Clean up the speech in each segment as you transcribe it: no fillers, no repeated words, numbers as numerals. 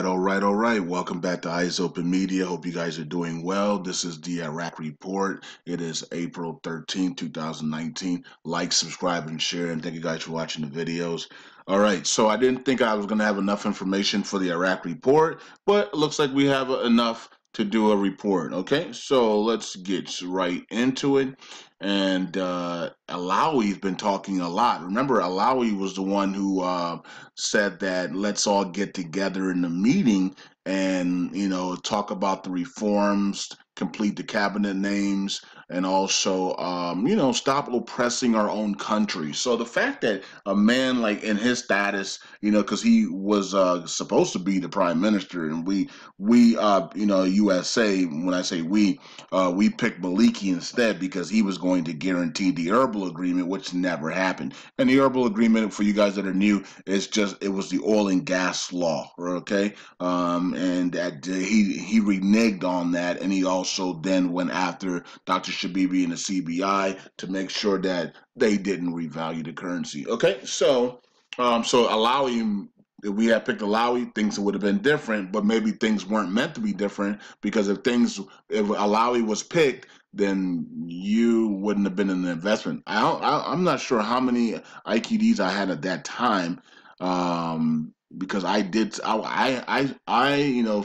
All right. Welcome back to Eyes Open Media. Hope you guys are doing well. This is the Iraq Report. It is April 13th, 2019. Like, subscribe, and share. And thank you guys for watching the videos. All right. So I didn't think I was going to have enough information for the Iraq Report, but it looks like we have enough to do a report. Okay. So let's get right into it. And Alawi's been talking a lot. Remember, Alawi was the one who said that let's all get together in the meeting and talk about the reforms, complete the cabinet names, and also stop oppressing our own country. So the fact that a man like in his status, because he was supposed to be the prime minister, and we USA, when I say we picked Maliki instead because he was going to guarantee the herbal agreement, which never happened. And the herbal agreement, for you guys that are new, is just it was the oil and gas law, okay? And that he reneged on that, and he also then went after Dr. Shabibi and the CBI to make sure that they didn't revalue the currency. Okay, so Alawi, if we had picked Alawi, things would have been different, but maybe things weren't meant to be different because if Alawi was picked, then you wouldn't have been in the investment. I'm not sure how many IQDs I had at that time, because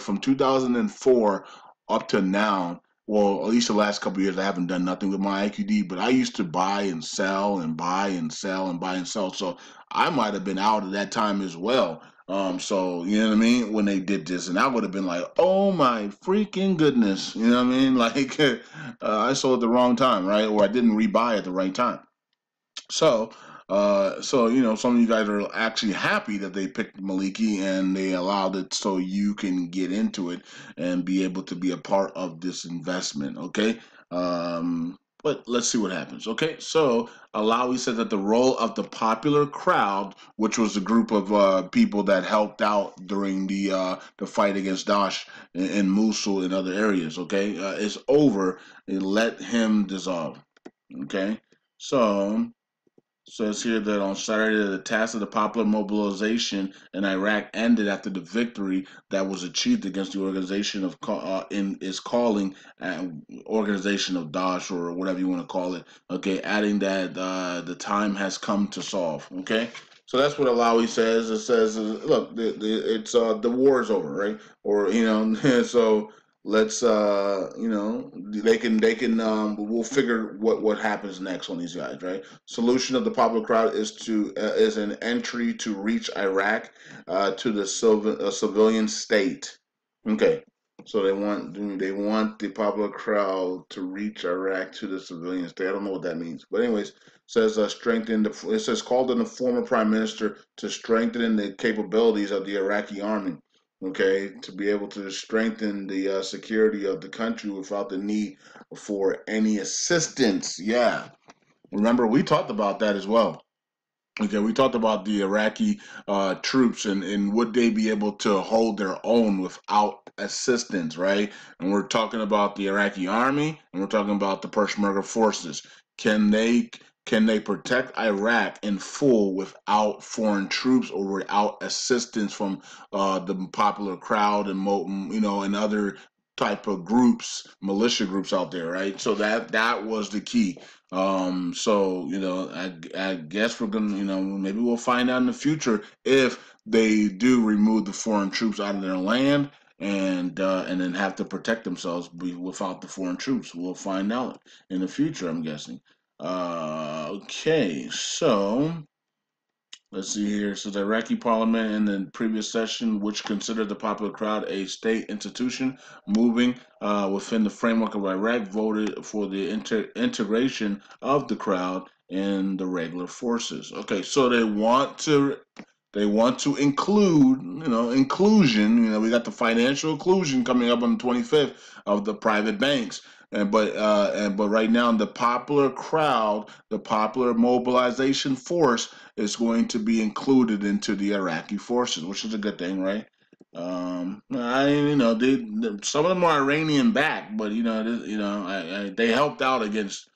from 2004 up to now. Well, at least the last couple of years, I haven't done nothing with my IQD, but I used to buy and sell and buy and sell and buy and sell. So I might have been out at that time as well. So you know what I mean? When they did this, and I would have been like, "Oh my freaking goodness!" You know what I mean? Like I sold at the wrong time, right? Or I didn't rebuy at the right time. So, some of you guys are actually happy that they picked Maliki and they allowed it so you can get into it and be able to be a part of this investment. Okay. But let's see what happens. Okay. So Alawi said that the role of the popular crowd, which was a group of people that helped out during the fight against Daesh in Mosul and other areas, okay, is over. And let him dissolve. Okay. So says here that on Saturday, the task of the popular mobilization in Iraq ended after the victory that was achieved against the organization of is calling organization of Daesh or whatever you want to call it. Okay, adding that the time has come to solve. Okay. So that's what Alawi says. It says, look, it's the war is over, right? Or so let's we'll figure what happens next on these guys, right? Solution of the popular crowd is an entry to reach Iraq to the civilian state. Okay, so they want the popular crowd to reach Iraq to the civilian state. I don't know what that means, but anyways, says it says called on the former prime minister to strengthen the capabilities of the Iraqi army. Okay, to be able to strengthen the security of the country without the need for any assistance. Yeah, remember we talked about that as well. Okay, we talked about the Iraqi troops and would they be able to hold their own without assistance, right? And we're talking about the Iraqi army, and we're talking about the Peshmerga forces. Can they protect Iraq in full without foreign troops or without assistance from the popular crowd and and other type of groups, militia groups out there, right? So that was the key. I guess we're gonna, maybe we'll find out in the future if they do remove the foreign troops out of their land and then have to protect themselves without the foreign troops. We'll find out in the future, I'm guessing. Okay, so let's see here. So the Iraqi parliament in the previous session, which considered the popular crowd a state institution moving within the framework of Iraq, voted for the integration of the crowd in the regular forces. Okay, so they want to include, inclusion. We got the financial inclusion coming up on the 25th of the private banks. But right now, the popular crowd, the popular mobilization force, is going to be included into the Iraqi forces, which is a good thing, right? Some of them are Iranian backed, but they helped out against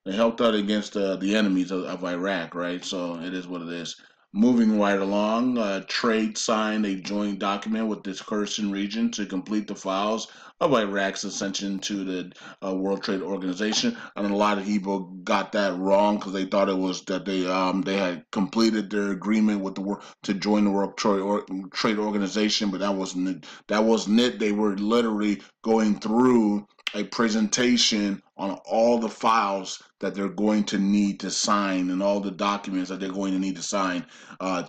the enemies of Iraq, right? So it is what it is. Moving right along, trade signed a joint document with this Kurdistan region to complete the files of Iraq's ascension to the World Trade Organization. And a lot of people got that wrong because they thought it was that they had completed their agreement with the world to join the World Trade Organization, but that wasn't it. That wasn't it. They were literally going through a presentation on all the files that they're going to need to sign and all the documents that they're going to need to sign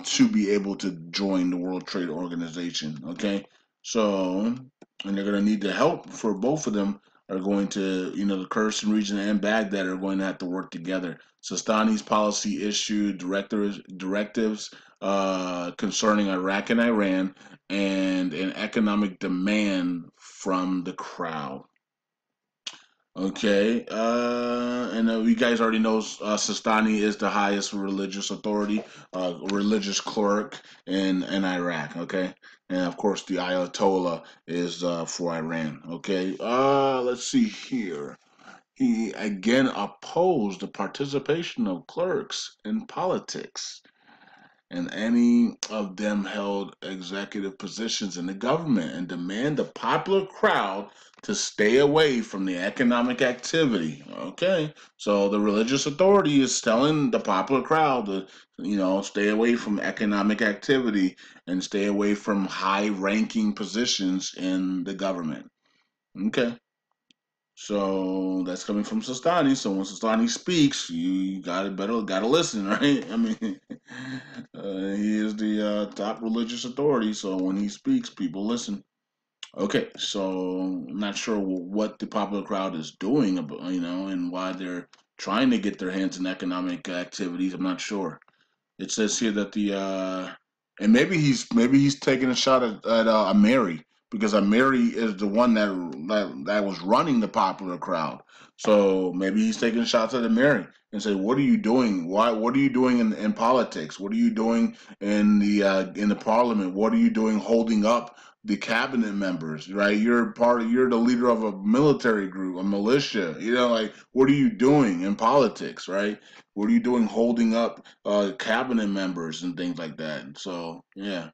to be able to join the World Trade Organization. Okay, so and they're going to need the help for both of them. Are going to, the Kurdistan region and Baghdad are going to have to work together. Sistani's policy issued directives concerning Iraq and Iran and an economic demand from the crowd. Okay, and you guys already know Sistani is the highest religious authority, religious cleric in Iraq. Okay, and of course the Ayatollah is for Iran. Okay, let's see here. He again opposed the participation of clerics in politics, and any of them held executive positions in the government, and demand the popular crowd to stay away from the economic activity. Okay, so the religious authority is telling the popular crowd to, stay away from economic activity and stay away from high-ranking positions in the government. Okay. So that's coming from Sistani. So when Sistani speaks, you gotta listen, right? I mean, he is the top religious authority. So when he speaks, people listen. Okay, so I'm not sure what the popular crowd is doing, and why they're trying to get their hands in economic activities. I'm not sure. It says here that and maybe he's taking a shot at Mary, because Mary is the one that was running the popular crowd. So maybe he's taking shots at Mary and say, "What are you doing? Why? What are you doing in politics? What are you doing in the parliament? What are you doing holding up the cabinet members? Right? You're the leader of a military group, a militia. Like what are you doing in politics? Right? What are you doing holding up cabinet members and things like that?" And so yeah,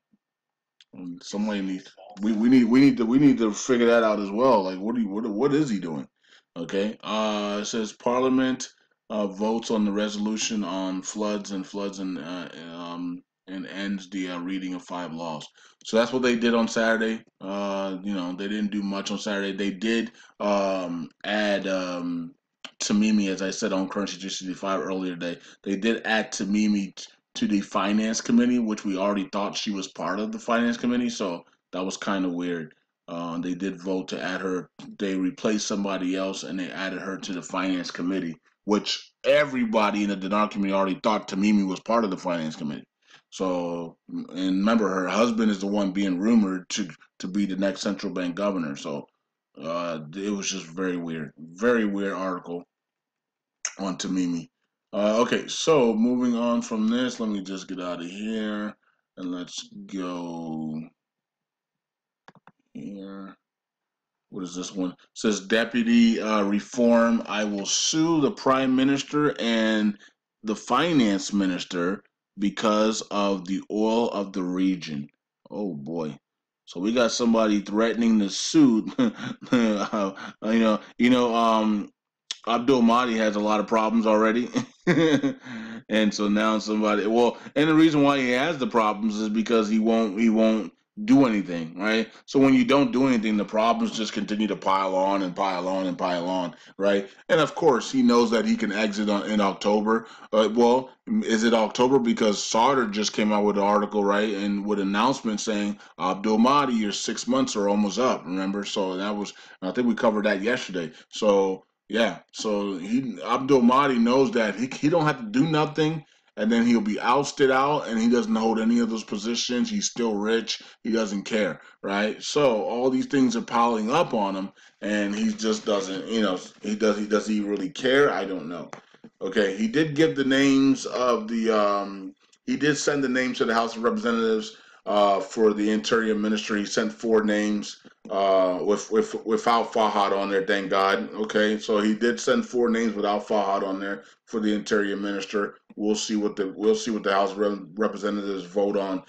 somebody needs we need to figure that out as well. Like what is he doing? Okay. It says Parliament votes on the resolution on floods and ends the reading of 5 laws. So that's what they did on Saturday. They didn't do much on Saturday. They did add Tamimi, as I said on Currency 365 earlier today. They did add Tamimi to the finance committee, which we already thought she was part of the finance committee. So that was kind of weird. They did vote to add her. They replaced somebody else and they added her to the finance committee, which everybody in the Dinar community already thought Tamimi was part of the finance committee. So, and remember, her husband is the one being rumored to be the next central bank governor. So, it was just very weird article on Tamimi. Okay, so moving on from this, let me just get out of here and let's go here. What is this one? It says deputy reform. I will sue the prime minister and the finance minister because of the oil of the region. Oh boy. So we got somebody threatening to sue. Abdul Mahdi has a lot of problems already. And so now and the reason why he has the problems is because he won't do anything, right? So when you don't do anything, the problems just continue to pile on and pile on and pile on, right? And of course, he knows that he can exit in October. Well, is it October? Because Sauter just came out with an article, right, and with an announcement saying, Abdul Mahdi, your 6 months are almost up. Remember? So I think we covered that yesterday. So yeah, so Abdul Mahdi knows that he don't have to do nothing, and then he'll be ousted out, and he doesn't hold any of those positions. He's still rich. He doesn't care, right? So all these things are piling up on him, and he just doesn't. Does he really care? I don't know. Okay, he did give the names of the. He did send the names to the House of Representatives for the Interior Ministry. He sent 4 names without Fahad on there. Thank God. Okay, so he did send 4 names without Fahad on there for the Interior Minister. We'll see what the House Representatives vote on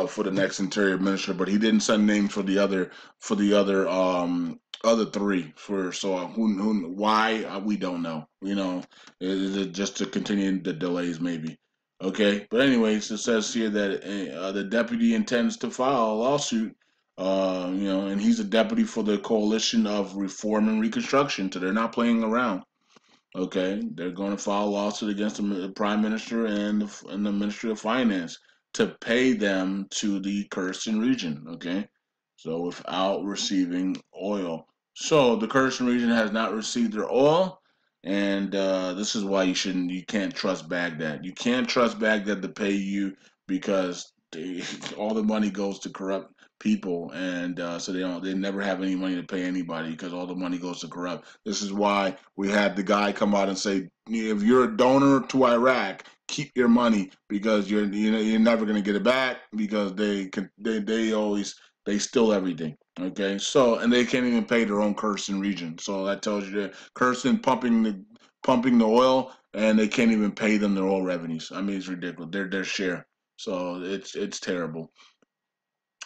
for the next Interior Minister. But he didn't send names for the other 3 for why we don't know. Is it just to continue the delays maybe? Okay, but anyways, it says here that the deputy intends to file a lawsuit. And he's a deputy for the Coalition of Reform and Reconstruction, so they're not playing around. Okay, they're going to file a lawsuit against the Prime Minister and the Ministry of Finance to pay them to the Kurdistan region. Okay, so without receiving oil. So the Kurdistan region has not received their oil, and this is why you can't trust Baghdad. You can't trust Baghdad to pay you because all the money goes to corrupt people, and so they never have any money to pay anybody because all the money goes to corrupt. This is why we had the guy come out and say, if you're a donor to Iraq, keep your money because you're never going to get it back because they steal everything. Okay, so and they can't even pay their own Kurdistan region. So that tells you that Kurdistan pumping the oil and they can't even pay them their oil revenues. I mean, it's ridiculous. Their share. So it's terrible.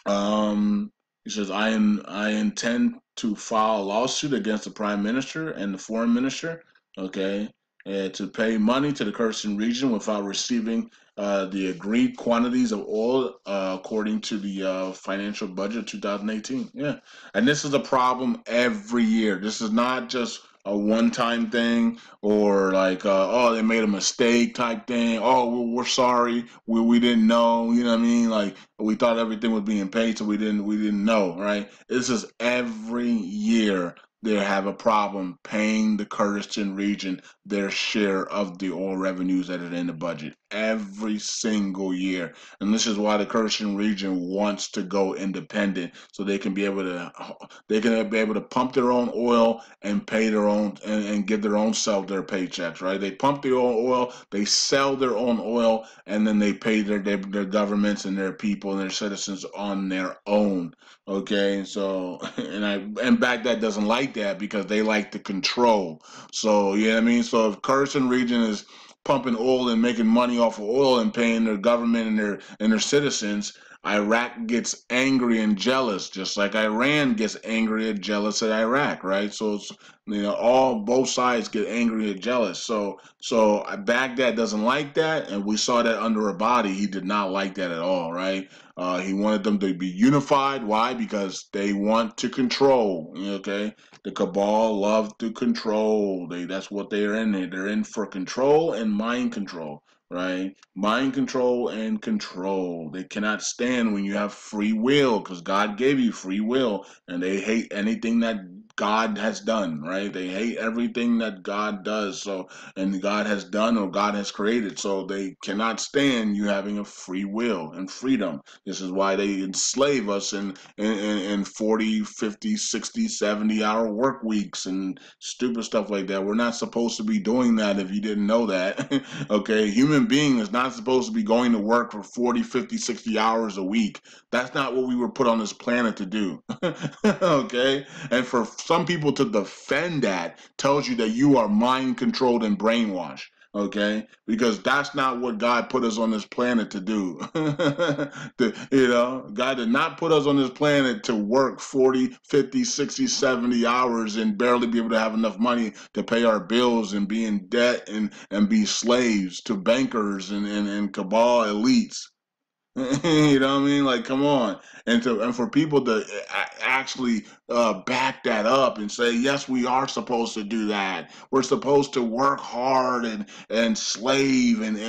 Um, he says, I intend to file a lawsuit against the prime minister and the foreign minister, okay, to pay money to the Kurdistan region without receiving the agreed quantities of oil according to the financial budget of 2018. Yeah, and this is a problem every year. This is not just a one-time thing or like oh, they made a mistake type thing. Oh, we're sorry, we didn't know. You know what I mean? Like we thought everything was being paid, so we didn't know, right? This is every year they have a problem paying the Kurdistan region their share of the oil revenues that are in the budget every single year. And this is why the Kurdistan region wants to go independent so they can be able to pump their own oil and pay their own and give their own self their paychecks, right? They pump their own oil, they sell their own oil, and then they pay their governments and their people and their citizens on their own. Okay, so and Baghdad doesn't like that because they like to control. So you know what I mean. So if Kurdistan region is pumping oil and making money off of oil and paying their government and their citizens, Iraq gets angry and jealous, just like Iran gets angry and jealous at Iraq, right? So it's both sides get angry and jealous. So Baghdad doesn't like that, and we saw that under Abadi. He did not like that at all, right? He wanted them to be unified. Why? Because they want to control. Okay, the cabal love to control. That's what they're in. They're in for control and mind control, right? Mind control and control. They cannot stand when you have free will because God gave you free will, and they hate anything that God has done, right? They hate everything that God does, so and God has done or God has created, so they cannot stand you having a free will and freedom. This is why they enslave us in 40, 50, 60, 70-hour work weeks and stupid stuff like that. We're not supposed to be doing that if you didn't know that. Okay, human being is not supposed to be going to work for 40, 50, 60 hours a week. That's not what we were put on this planet to do. Okay, and for some people to defend that tells you that you are mind controlled and brainwashed. Okay, because that's not what God put us on this planet to do. God did not put us on this planet to work 40, 50, 60, 70 hours and barely be able to have enough money to pay our bills and be in debt and be slaves to bankers and cabal elites. You know what I mean? Like, come on, and for people to actually back that up and say, yes, we are supposed to do that. We're supposed to work hard and slave and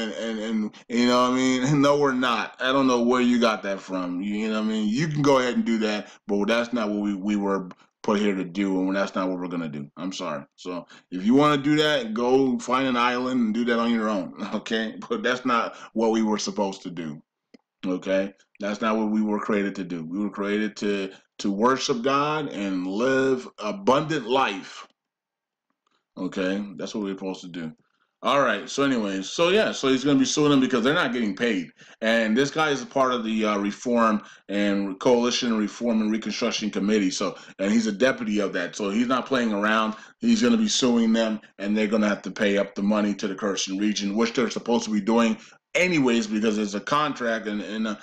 you know what I mean? No, we're not. I don't know where you got that from. You know what I mean? You can go ahead and do that, but that's not what we were put here to do, and that's not what we're gonna do. I'm sorry. So if you want to do that, go find an island and do that on your own. Okay, but that's not what we were supposed to do. Okay, that's not what we were created to do. We were created to worship God and live abundant life. Okay, that's what we're supposed to do. All right. So, anyways, so yeah, so he's going to be suing them because they're not getting paid. And this guy is a part of the Reform and Coalition Reform and Reconstruction Committee. So, and he's a deputy of that. So he's not playing around. He's going to be suing them, and they're going to have to pay up the money to the Kherson region, which they're supposed to be doing anyways because there's a contract and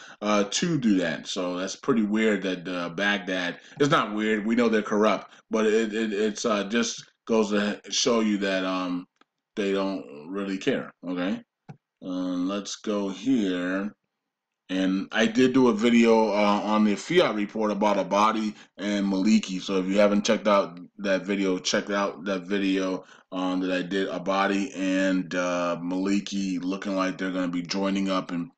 to do that. So that's pretty weird that Baghdad. It's not weird. We know they're corrupt, but it's just goes to show you that they don't really care. Okay, let's go here. And I did do a video on the Fiat report about Abadi and Maliki. So if you haven't checked out that video, check out that video that I did. Abadi and Maliki looking like they're going to be joining up and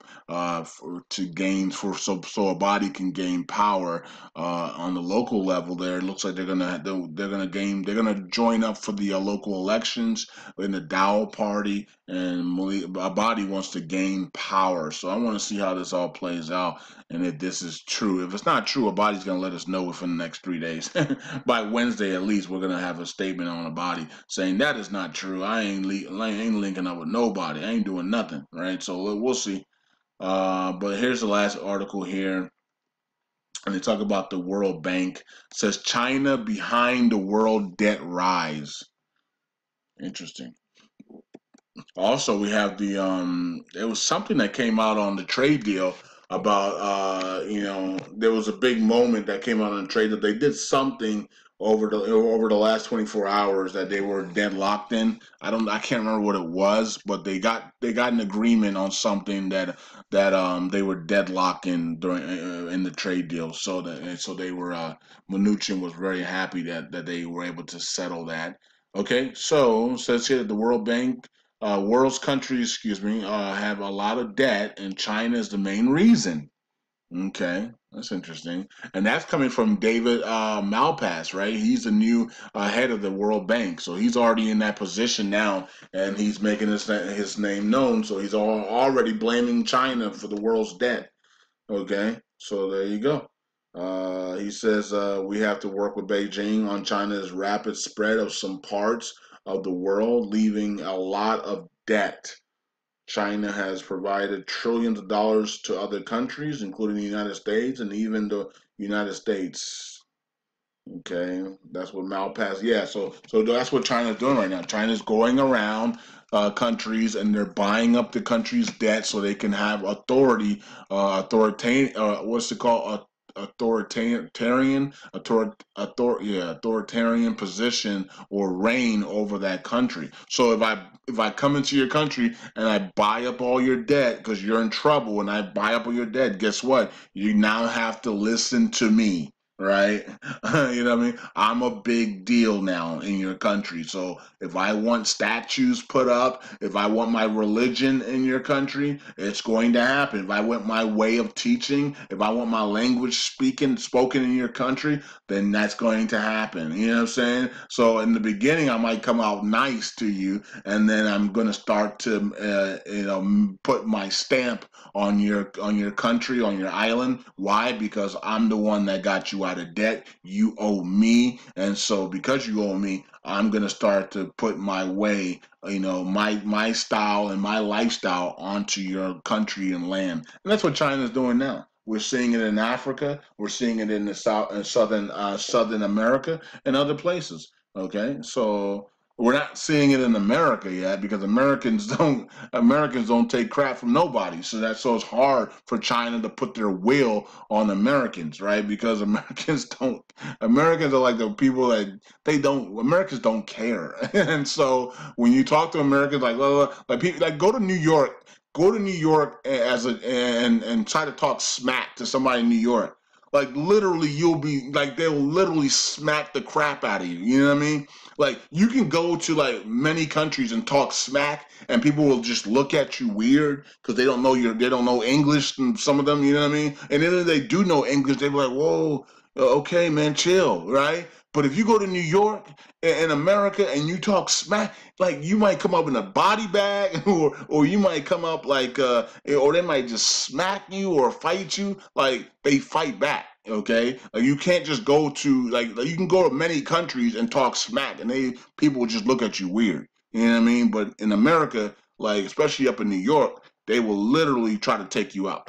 to gain so Abadi can gain power on the local level. There, it looks like they're gonna join up for the local elections in the Dow party, and Abadi wants to gain power. So I want to see how this all plays out and if this is true. If it's not true, Abadi's going to let us know within the next 3 days. By Wednesday, at least, we're going to have a statement on Abadi saying that is not true. I ain't linking up with nobody. I ain't doing nothing, right? So we'll see. But here's the last article here. And they talk about the World Bank. It says China behind the world debt rise. Interesting. Also, we have there was something that came out on the trade deal about there was a big moment that came out on the trade that they did something over the last 24 hours that they were deadlocked in. I can't remember what it was, but they got an agreement on something that they were deadlocked in during in the trade deal. So they were Mnuchin was very happy that they were able to settle that. Okay, so it says here that the World Bank world's countries, have a lot of debt, and China is the main reason. Okay, that's interesting, and that's coming from David Malpass, right? He's the new head of the World Bank, so he's already in that position now, and he's making his name known. So he's already blaming China for the world's debt. Okay, so there you go. He says we have to work with Beijing on China's rapid spread of some parts of the world, leaving a lot of debt. China has provided trillions of dollars to other countries, including the United States and even the United States. Okay, that's what Malpass. Yeah, so that's what China's doing right now. China's going around countries and they're buying up the country's debt so they can have authority, authoritarian. What's it called? Authoritarian position or reign over that country. So if I come into your country and I buy up all your debt because you're in trouble and I buy up all your debt, guess what? You now have to listen to me. Right? You know what I mean? I'm a big deal now in your country. So if I want statues put up, if I want my religion in your country, it's going to happen. If I want my way of teaching, if I want my language spoken in your country, then that's going to happen. You know what I'm saying? So in the beginning, I might come out nice to you, and then I'm going to start to put my stamp on your country, on your island. Why? Because I'm the one that got you out of debt. You owe me, and so because you owe me, I'm gonna start to put my way, my style and my lifestyle onto your country and land. And that's what China's doing now. We're seeing it in Africa. We're seeing it in the South and Southern America and other places. Okay, so we're not seeing it in America yet because Americans don't take crap from nobody. So it's hard for China to put their will on Americans, right? Because Americans are like the people that Americans don't care. And so when you talk to Americans like people like go to New York, and try to talk smack to somebody in New York. Like literally they'll literally smack the crap out of you. You know what I mean? Like you can go to like many countries and talk smack, and people will just look at you weird because they don't know English, and some of them, you know what I mean. And then if they do know English, they be like, "Whoa, okay, man, chill, right?" But if you go to New York in America and you talk smack, like you might come up in a body bag, or you might come up or they might just smack you or fight you. Like they fight back. Okay, like you can't just go to like you can go to many countries and talk smack, and people will just look at you weird. You know what I mean? But in America, like especially up in New York, they will literally try to take you out.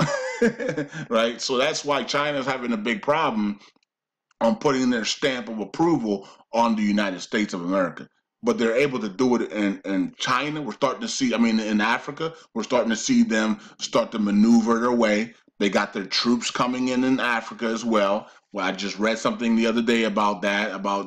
Right? So that's why China's having a big problem on putting their stamp of approval on the United States of America. But they're able to do it in China. We're starting to see, I mean, in Africa, we're starting to see them start to maneuver their way. They got their troops coming in Africa as well. Well, I just read something the other day about that, about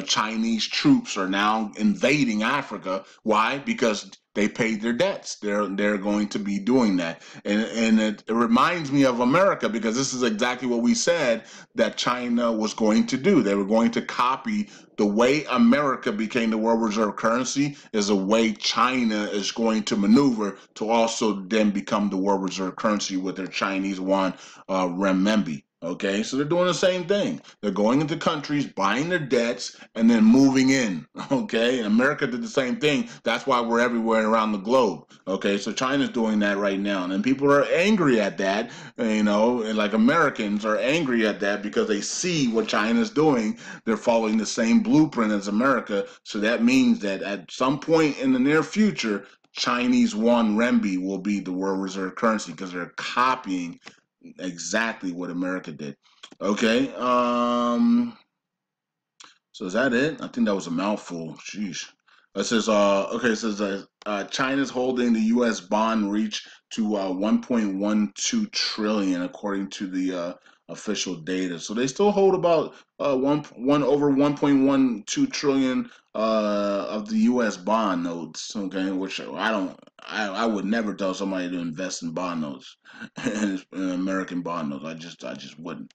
Chinese troops are now invading Africa. Why? Because they paid their debts. They're going to be doing that, and it reminds me of America because this is exactly what we said that China was going to do. They were going to copy the way America became the world reserve currency is a way China is going to maneuver to also then become the world reserve currency with their Chinese yuan renminbi. Okay, so they're doing the same thing. They're going into countries, buying their debts, and then moving in. Okay, and America did the same thing. That's why we're everywhere around the globe. Okay, so China's doing that right now, and people are angry at that. And like Americans are angry at that because they see what China's doing. They're following the same blueprint as America. So that means that at some point in the near future, Chinese yuan renminbi will be the world reserve currency because they're copying exactly what America did. Okay. So is that it? I think that was a mouthful. Sheesh. It says, okay, it says China's holding the U.S. bond reach to 1.12 trillion according to the official data. So they still hold about one over 1.12 trillion of the U.S. bond notes. Okay, which I would never tell somebody to invest in bond notes, in American bond notes. I just wouldn't.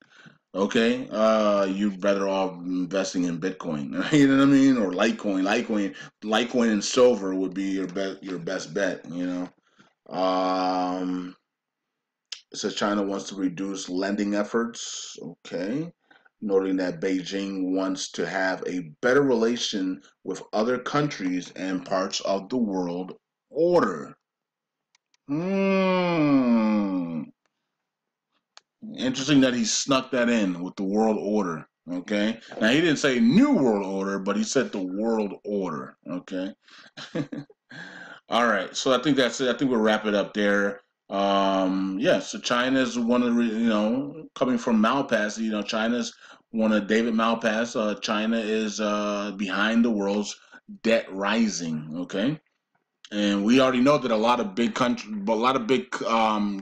Okay, you're better off investing in Bitcoin. You know what I mean, or Litecoin, and silver would be your best bet. It says China wants to reduce lending efforts. Okay, noting that Beijing wants to have a better relation with other countries and parts of the world order. Hmm. Interesting that he snuck that in with the world order. Okay. Now he didn't say new world order, but he said the world order. Okay. All right. So I think that's it. I think we'll wrap it up there. Yeah. So China is one of the coming from Malpass. China's one of David Malpass. China is behind the world's debt rising. Okay. And we already know that a lot of big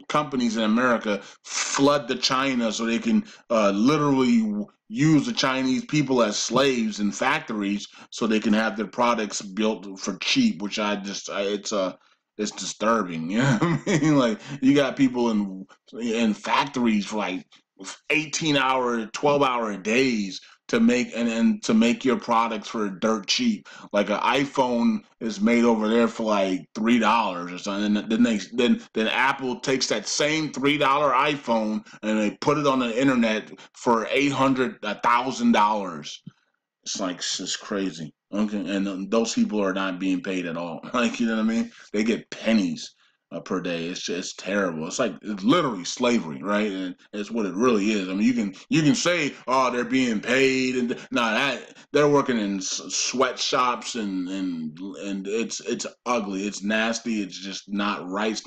companies in America flood to China so they can literally use the Chinese people as slaves in factories so they can have their products built for cheap. Which it's disturbing. You know what I mean? Like you got people in factories for like 18-hour, 12-hour days to make and to make your products for dirt cheap. Like an iPhone is made over there for like $3 or something. And then Apple takes that same $3 iPhone and they put it on the internet for $1,000. It's like it's just crazy. Okay, and those people are not being paid at all. Like you know what I mean? They get pennies per day. It's just terrible. It's literally slavery, right? And it's what it really is. I mean, you can say, oh, they're being paid, and that they're working in sweatshops and it's ugly. It's nasty. It's just not right.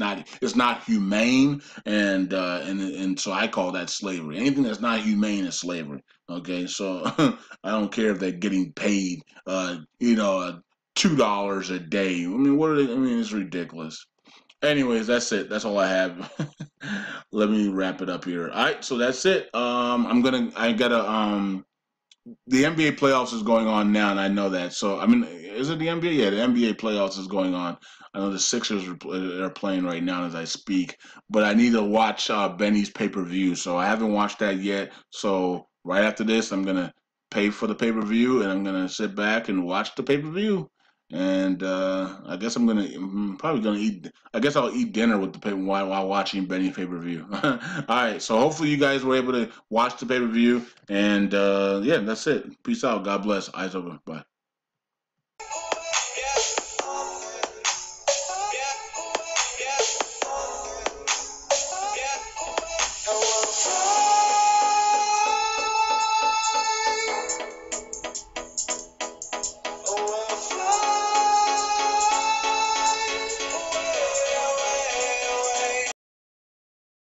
It's not humane, and so I call that slavery. Anything that's not humane is slavery. Okay, so I don't care if they're getting paid, $2 a day. I mean, what are they? I mean, it's ridiculous. Anyways, that's it. That's all I have. Let me wrap it up here. All right, so that's it. I gotta the NBA playoffs is going on now, and I know that. So, I mean, is it the NBA? Yeah, the NBA playoffs is going on. I know the Sixers are playing right now as I speak, but I need to watch Benny's pay per view. So I haven't watched that yet. So right after this, I'm gonna pay for the pay per view, and I'm gonna sit back and watch the pay per view. And I guess I'm probably gonna eat. I guess I'll eat dinner with the pay while watching Benny's pay per view. All right. So hopefully you guys were able to watch the pay per view. And yeah, that's it. Peace out. God bless. Eyes open. Bye.